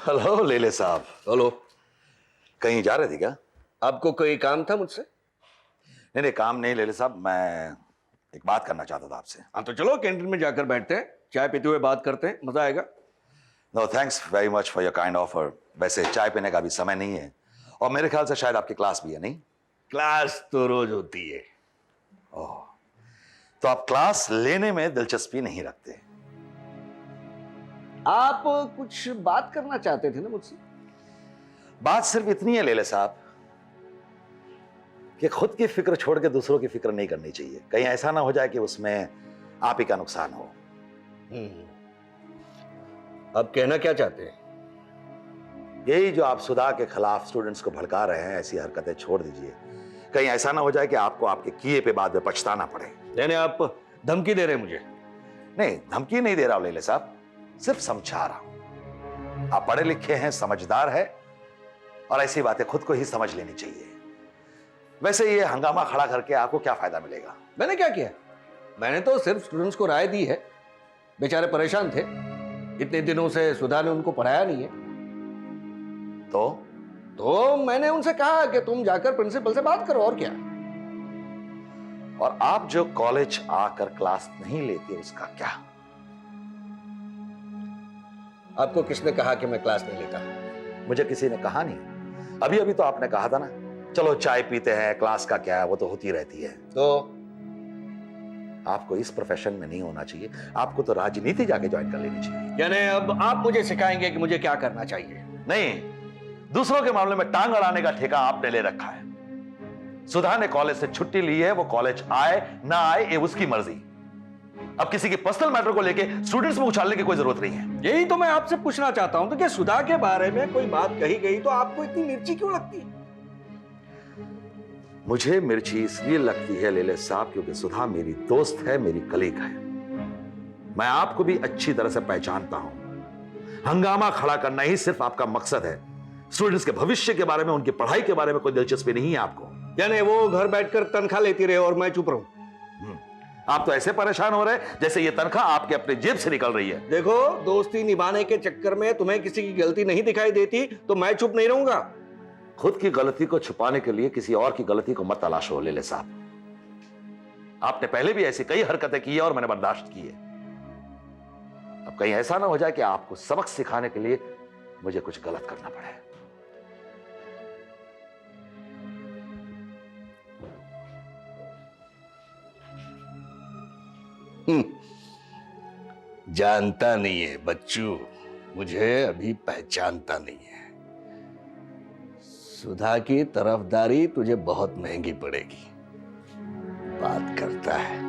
Hello लेले साहब। Hello. कहीं जा रहे थे क्या? आपको कोई काम था मुझसे? नहीं नहीं, काम नहीं लेले साहब, मैं एक बात करना चाहता था आपसे। हाँ तो चलो कैंटीन में जाकर बैठते हैं, चाय पीते हुए बात करते हैं, मजा आएगा। No thanks very much for your kind offer. वैसे चाय पीने का भी समय नहीं है और मेरे ख्याल से शायद आपकी क्लास भी है, नहीं? क्लास तो रोज होती है। तो आप क्लास लेने में दिलचस्पी नहीं रखते? आप कुछ बात करना चाहते थे ना मुझसे? बात सिर्फ इतनी है लेले साहब कि खुद की फिक्र छोड़ के दूसरों की फिक्र नहीं करनी चाहिए। कहीं ऐसा ना हो जाए कि उसमें आप ही का नुकसान हो। आप कहना क्या चाहते हैं? यही जो आप सुधा के खिलाफ स्टूडेंट्स को भड़का रहे हैं, ऐसी हरकतें छोड़ दीजिए। कहीं ऐसा ना हो जाए कि आपको आपके किए पे बाद में पछताना पड़े। यानी आप धमकी दे रहे हैं मुझे? नहीं, धमकी नहीं दे रहा हूं लेले साहब, सिर्फ समझा रहा हूं। आप पढ़े लिखे हैं, समझदार है और ऐसी बातें खुद को ही समझ लेनी चाहिए। वैसे ये हंगामा खड़ा करके आपको क्या फायदा मिलेगा? मैंने क्या किया? मैंने तो सिर्फ स्टूडेंट्स को राय दी है। बेचारे परेशान थे, इतने दिनों से सुधा ने उनको पढ़ाया नहीं है। तो मैंने उनसे कहा कि तुम जाकर प्रिंसिपल से बात करो, और क्या। और आप जो कॉलेज आकर क्लास नहीं लेते उसका क्या? आपको किसने कहा कि मैं क्लास नहीं लेता? मुझे किसी ने कहा नहीं। अभी अभी तो आपने कहा था ना, चलो चाय पीते हैं, क्लास का क्या है, वो तो होती रहती है। तो आपको इस प्रोफेशन में नहीं होना चाहिए, आपको तो राजनीति जाके ज्वाइन कर लेनी चाहिए। यानी अब आप मुझे सिखाएंगे कि मुझे क्या करना चाहिए? नहीं, दूसरों के मामले में टांग अड़ाने का ठेका आपने ले रखा है। सुधा ने कॉलेज से छुट्टी ली है, वो कॉलेज आए ना आए ये उसकी मर्जी। अब किसी के पर्सनल मैटर को लेके स्टूडेंट्स में उछालने की कोई जरूरत नहीं है। यही तो मैं आपसे पूछना चाहता हूं, तो क्या सुधा के बारे में कोई बात कही गई तो आपको इतनी मिर्ची क्यों लगती है? मुझे मिर्ची इसलिए लगती है लेले साहब क्योंकि सुधा मेरी दोस्त है, मेरी कलीग है। मैं आपको भी अच्छी तरह से पहचानता हूं। हंगामा खड़ा करना ही सिर्फ आपका मकसद है। स्टूडेंट्स के भविष्य के बारे में, उनकी पढ़ाई के बारे में कोई दिलचस्पी नहीं है आपको। यानी वो घर बैठकर तनख्वाह लेती रहे और मैं चुप रहूं? आप तो ऐसे परेशान हो रहे हैं जैसे ये तनख्वाह आपके अपने जेब से निकल रही है। देखो, दोस्ती निभाने के चक्कर में तुम्हें किसी की गलती नहीं दिखाई देती तो मैं चुप नहीं रहूंगा। खुद की गलती को छुपाने के लिए किसी और की गलती को मत तलाशो लेले साहब। आपने पहले भी ऐसी कई हरकतें की है और मैंने बर्दाश्त की है। अब कहीं ऐसा ना हो जाए कि आपको सबक सिखाने के लिए मुझे कुछ गलत करना पड़े। जानता नहीं है बच्चू, मुझे अभी पहचानता नहीं है। सुधा की तरफदारी तुझे बहुत महंगी पड़ेगी। बात करता है।